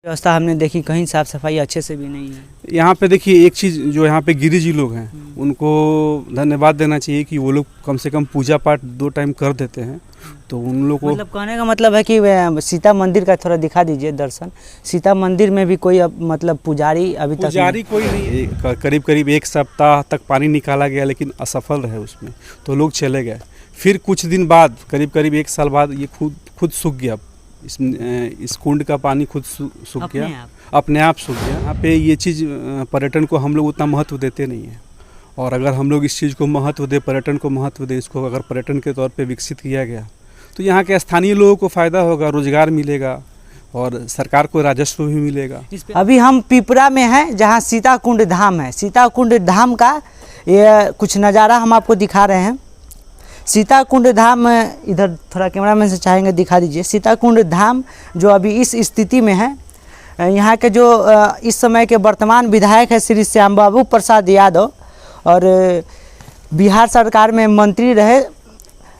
व्यवस्था हमने देखी, कहीं साफ सफाई अच्छे से भी नहीं है। यहाँ पे देखिए एक चीज़ जो यहाँ पे गिरिजी लोग हैं उनको धन्यवाद देना चाहिए कि वो लोग कम से कम पूजा पाठ 2 टाइम कर देते हैं। तो उन लोग को मतलब कहने का मतलब है कि सीता मंदिर का थोड़ा दिखा दीजिए दर्शन। सीता मंदिर में भी कोई मतलब पुजारी अभी तक पुजारी कोई नहीं, करीब करीब 1 सप्ताह तक पानी निकाला गया लेकिन असफल रहे उसमें, तो लोग चले गए। फिर कुछ दिन बाद करीब करीब 1 साल बाद ये खुद सूख गया। इस कुंड का पानी खुद सूख गया, अपने आप सूख गया। यहाँ पे ये चीज़ पर्यटन को हम लोग उतना महत्व देते नहीं हैं, और अगर हम लोग इस चीज़ को महत्व दें, पर्यटन को महत्व दें, इसको अगर पर्यटन के तौर पे विकसित किया गया तो यहाँ के स्थानीय लोगों को फ़ायदा होगा, रोजगार मिलेगा और सरकार को राजस्व भी मिलेगा। अभी हम पिपरा में हैं जहाँ सीता कुंड धाम है। सीता कुंड धाम का ये कुछ नज़ारा हम आपको दिखा रहे हैं। सीता कुंड धाम इधर थोड़ा कैमरा मैन से चाहेंगे दिखा दीजिए। सीता कुंड धाम जो अभी इस स्थिति में है, यहाँ के जो इस समय के वर्तमान विधायक है श्री श्याम बाबू प्रसाद यादव, और बिहार सरकार में मंत्री रहे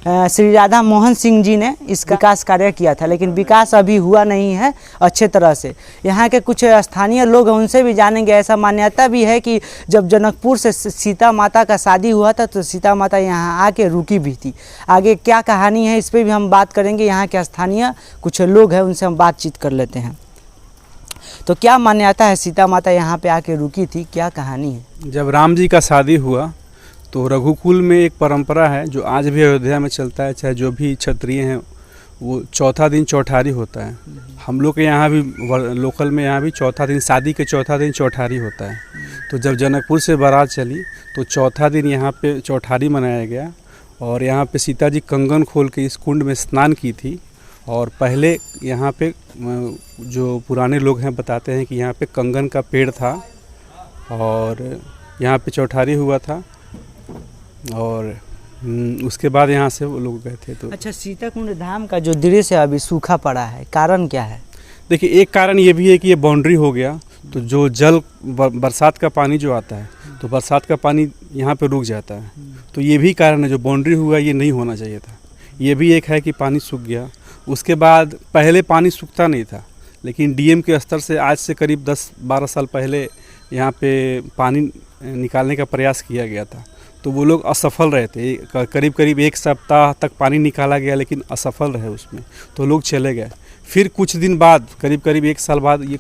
श्री राधा मोहन सिंह जी ने इसका विकास कार्य किया था, लेकिन विकास अभी हुआ नहीं है अच्छे तरह से। यहाँ के कुछ स्थानीय लोग हैं, उनसे भी जानेंगे। ऐसा मान्यता भी है कि जब जनकपुर से सीता माता का शादी हुआ था तो सीता माता यहाँ आके रुकी भी थी। आगे क्या कहानी है इस पर भी हम बात करेंगे। यहाँ के स्थानीय कुछ लोग हैं, उनसे हम बातचीत कर लेते हैं। तो क्या मान्यता है, सीता माता यहाँ पे आके रुकी थी, क्या कहानी है? जब राम जी का शादी हुआ तो रघुकुल में एक परंपरा है जो आज भी अयोध्या में चलता है, चाहे जो भी क्षत्रिय हैं, वो चौथा दिन चौठारी होता है। हम लोग के यहाँ भी लोकल में यहाँ भी चौथा दिन, शादी के चौथा दिन चौठारी होता है। तो जब जनकपुर से बारात चली तो चौथा दिन यहाँ पे चौठारी मनाया गया, और यहाँ पे सीता जी कंगन खोल के इस कुंड में स्नान की थी। और पहले यहाँ पे जो पुराने लोग हैं बताते हैं कि यहाँ पे कंगन का पेड़ था और यहाँ पे चौठारी हुआ था, और उसके बाद यहाँ से वो लोग गए थे। तो अच्छा, सीता कुंड धाम का जो दृश्य अभी सूखा पड़ा है, कारण क्या है? देखिए, एक कारण ये भी है कि ये बाउंड्री हो गया, तो जो जल बरसात का पानी जो आता है तो बरसात का पानी यहाँ पे रुक जाता है। तो ये भी कारण है, जो बाउंड्री हुआ ये नहीं होना चाहिए था। ये भी एक है कि पानी सूख गया। उसके बाद पहले पानी सूखता नहीं था, लेकिन डीएम के स्तर से आज से करीब 10-12 साल पहले यहाँ पे पानी निकालने का प्रयास किया गया था, तो वो लोग असफल रहे थे। करीब करीब 1 सप्ताह तक पानी निकाला गया लेकिन असफल रहे उसमें, तो लोग चले गए। फिर कुछ दिन बाद करीब करीब 1 साल बाद ये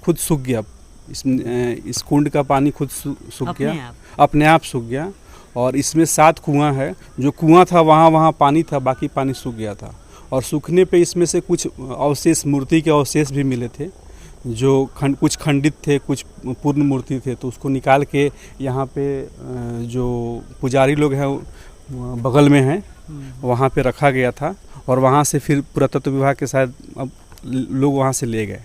खुद सूख गया। इस कुंड का पानी खुद सूख गया, अपने आप सूख गया। और इसमें 7 कुआं है। जो कुआं था वहाँ पानी था, बाकी पानी सूख गया था। और सूखने पे इसमें से कुछ अवशेष, मूर्ति के अवशेष भी मिले थे, जो कुछ खंडित थे, कुछ पूर्ण मूर्ति थे। तो उसको निकाल के यहाँ पे जो पुजारी लोग हैं बगल में हैं वहाँ पे रखा गया था, और वहाँ से फिर पुरातत्व विभाग के साथ अब लोग वहाँ से ले गए।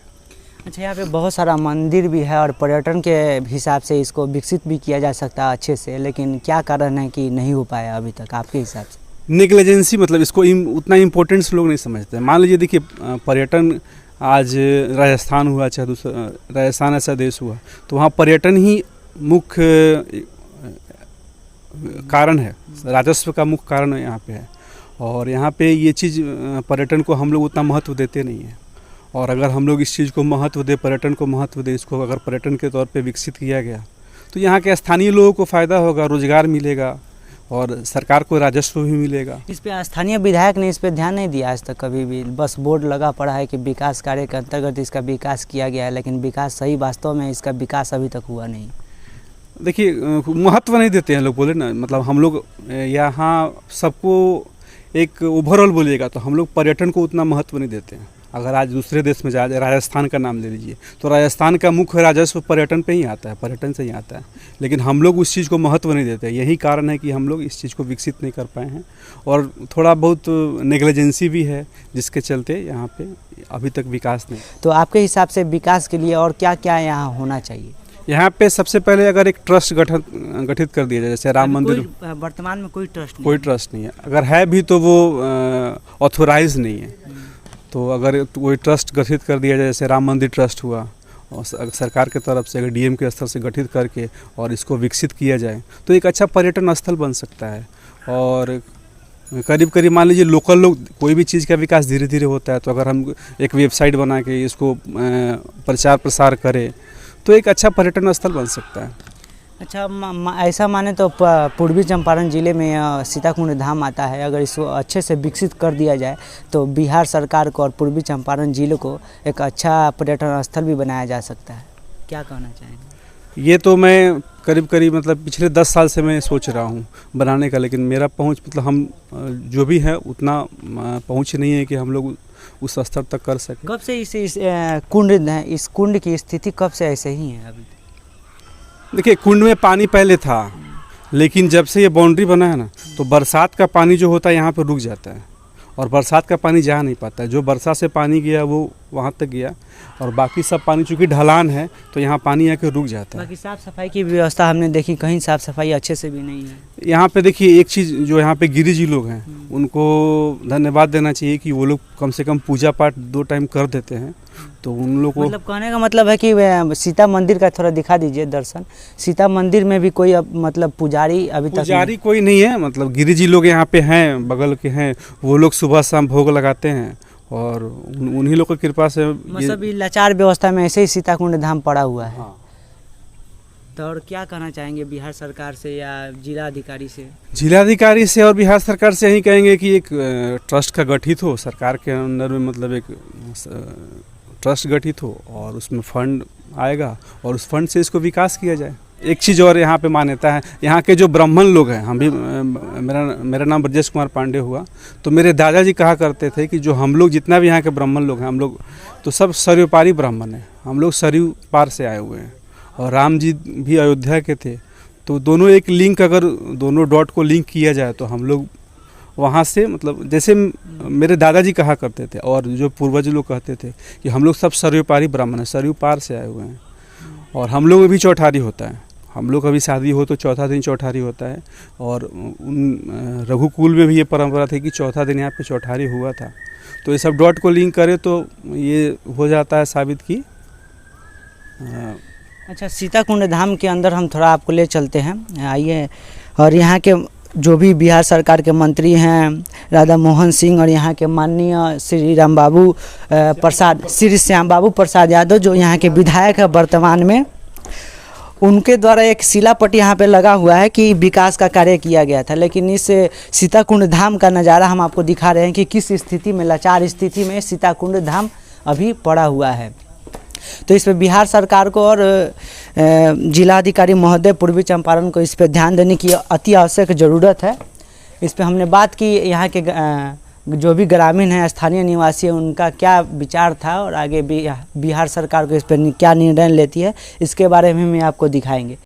अच्छा, यहाँ पे बहुत सारा मंदिर भी है और पर्यटन के हिसाब से इसको विकसित भी किया जा सकता है अच्छे से, लेकिन क्या कारण है कि नहीं हो पाया अभी तक आपके हिसाब से? नेग्लिजेंसी, मतलब इसको उतना इम्पोर्टेंस लोग नहीं समझते। मान लीजिए, देखिए पर्यटन आज राजस्थान हुआ, चाहे दूसरा राजस्थान ऐसा देश हुआ, तो वहाँ पर्यटन ही मुख्य कारण है, राजस्व का मुख्य कारण यहाँ पे है। और यहाँ पे ये चीज़ पर्यटन को हम लोग उतना महत्व देते नहीं हैं, और अगर हम लोग इस चीज़ को महत्व दें, पर्यटन को महत्व दें, इसको अगर पर्यटन के तौर पे विकसित किया गया तो यहाँ के स्थानीय लोगों को फ़ायदा होगा, रोजगार मिलेगा और सरकार को राजस्व भी मिलेगा। इस पे स्थानीय विधायक ने इस पे ध्यान नहीं दिया आज तक कभी भी। बस बोर्ड लगा पड़ा है कि विकास कार्य के अंतर्गत इसका विकास किया गया है, लेकिन विकास सही वास्तव में इसका विकास अभी तक हुआ नहीं। देखिए, महत्व नहीं देते हैं लोग, बोले ना, मतलब हम लोग यहाँ सबको एक ओवरऑल बोलिएगा तो हम लोग पर्यटन को उतना महत्व नहीं देते हैं। अगर आज दूसरे देश में जाए, राजस्थान का नाम ले लीजिए, तो राजस्थान का मुख्य राजस्व पर्यटन पे ही आता है, पर्यटन से ही आता है, लेकिन हम लोग उस चीज़ को महत्व नहीं देते। यही कारण है कि हम लोग इस चीज़ को विकसित नहीं कर पाए हैं, और थोड़ा बहुत नेग्लिजेंसी भी है, जिसके चलते यहाँ पे अभी तक विकास नहीं। तो आपके हिसाब से विकास के लिए और क्या क्या यहाँ होना चाहिए? यहाँ पे सबसे पहले अगर एक ट्रस्ट गठित कर दिया जाए, जैसे राम मंदिर। वर्तमान में कोई ट्रस्ट नहीं है। अगर है भी तो वो ऑथोराइज नहीं है। तो अगर कोई ट्रस्ट गठित कर दिया जाए, जैसे राम मंदिर ट्रस्ट हुआ, और सरकार के तरफ से अगर डीएम के स्तर से गठित करके और इसको विकसित किया जाए तो एक अच्छा पर्यटन स्थल बन सकता है। और करीब करीब मान लीजिए लोकल लोग, कोई भी चीज़ का विकास धीरे धीरे होता है, तो अगर हम एक वेबसाइट बना के इसको प्रचार प्रसार करें तो एक अच्छा पर्यटन स्थल बन सकता है। अच्छा, ऐसा माने तो पूर्वी चंपारण जिले में सीताकुंड धाम आता है। अगर इसको अच्छे से विकसित कर दिया जाए तो बिहार सरकार को और पूर्वी चंपारण जिले को एक अच्छा पर्यटन स्थल भी बनाया जा सकता है। क्या कहना चाहेंगे? ये तो मैं करीब करीब मतलब पिछले 10 साल से मैं सोच रहा हूँ बनाने का, लेकिन मेरा पहुँच मतलब हम जो भी है उतना पहुँच नहीं है कि हम लोग उस स्तर तक कर सकें। कब से इस कुंड की स्थिति कब से ऐसे ही है? अभी देखिए, कुंड में पानी पहले था, लेकिन जब से ये बाउंड्री बना है ना, तो बरसात का पानी जो होता है यहाँ पर रुक जाता है और बरसात का पानी जा नहीं पाता है। जो बरसात से पानी गया वो वहाँ तक गया, और बाकी सब पानी चूँकि ढलान है तो यहाँ पानी आके रुक जाता है। बाकी साफ़ सफाई की व्यवस्था हमने देखी, कहीं साफ़ सफाई अच्छे से भी नहीं है। यहाँ पे देखिए, एक चीज़ जो यहाँ पे गिरिजी लोग हैं उनको धन्यवाद देना चाहिए कि वो लोग कम से कम पूजा पाठ 2 टाइम कर देते हैं। तो उन लोग को मतलब कहने का मतलब है कि सीता मंदिर का थोड़ा दिखा दीजिए दर्शन। सीता मंदिर में भी कोई मतलब पुजारी अभी तक पुजारी कोई नहीं है, मतलब गिरिजी लोग यहाँ पे हैं, बगल के हैं, वो लोग सुबह शाम भोग लगाते हैं और उन्हीं लोग की कृपा से मतलब ये लाचार व्यवस्था में ऐसे ही सीताकुंड धाम पड़ा हुआ है। हाँ। तो और क्या कहना चाहेंगे बिहार सरकार से या जिलाधिकारी से? जिलाधिकारी से और बिहार सरकार से यही कहेंगे कि एक ट्रस्ट का गठित हो सरकार के अंदर में, मतलब एक ट्रस्ट गठित हो और उसमें फंड आएगा और उस फंड से इसको विकास किया जाए। एक चीज़ और यहाँ पे मान्यता है, यहाँ के जो ब्राह्मण लोग हैं, हम भी मेरा नाम ब्रजेश कुमार पांडे हुआ, तो मेरे दादाजी कहा करते थे कि जो हम लोग जितना भी यहाँ के ब्राह्मण लोग हैं, हम लोग तो सब सरयू पारी ब्राह्मण हैं, हम लोग सरयू पार से आए हुए हैं और राम जी भी अयोध्या के थे। तो दोनों एक लिंक, अगर दोनों डॉट को लिंक किया जाए तो हम लोग वहाँ से, मतलब जैसे मेरे दादाजी कहा करते थे और जो पूर्वज लोग कहते थे कि हम लोग सब सरयू पारी ब्राह्मण हैं, सरयू पार से आए हुए हैं। और हम लोग में भी चौठारी होता है, हम लोग कभी शादी हो तो चौथा दिन चौठारी होता है, और उन रघुकुल में भी ये परंपरा थी कि चौथा दिन यहाँ पे चौठारी हुआ था। तो ये सब डॉट को लिंक करें तो ये हो जाता है साबित कि अच्छा, सीताकुंड धाम के अंदर हम थोड़ा आपको ले चलते हैं, आइए। और यहाँ के जो भी बिहार सरकार के मंत्री हैं, राधा मोहन सिंह, और यहाँ के माननीय श्री राम बाबू प्रसाद, श्री श्याम बाबू प्रसाद यादव, जो यहाँ के विधायक है वर्तमान में, उनके द्वारा एक शिलापट यहाँ पे लगा हुआ है कि विकास का कार्य किया गया था। लेकिन इस सीताकुंड धाम का नज़ारा हम आपको दिखा रहे हैं कि किस स्थिति में, लाचार स्थिति में सीताकुंड धाम अभी पड़ा हुआ है। तो इस पर बिहार सरकार को और जिलाधिकारी महोदय पूर्वी चंपारण को इस पर ध्यान देने की अति आवश्यक ज़रूरत है। इस पर हमने बात की, यहाँ के जो भी ग्रामीण हैं, स्थानीय निवासी हैं, उनका क्या विचार था और आगे बिहार सरकार को इस पर क्या निर्णय लेती है, इसके बारे में हम आपको दिखाएंगे।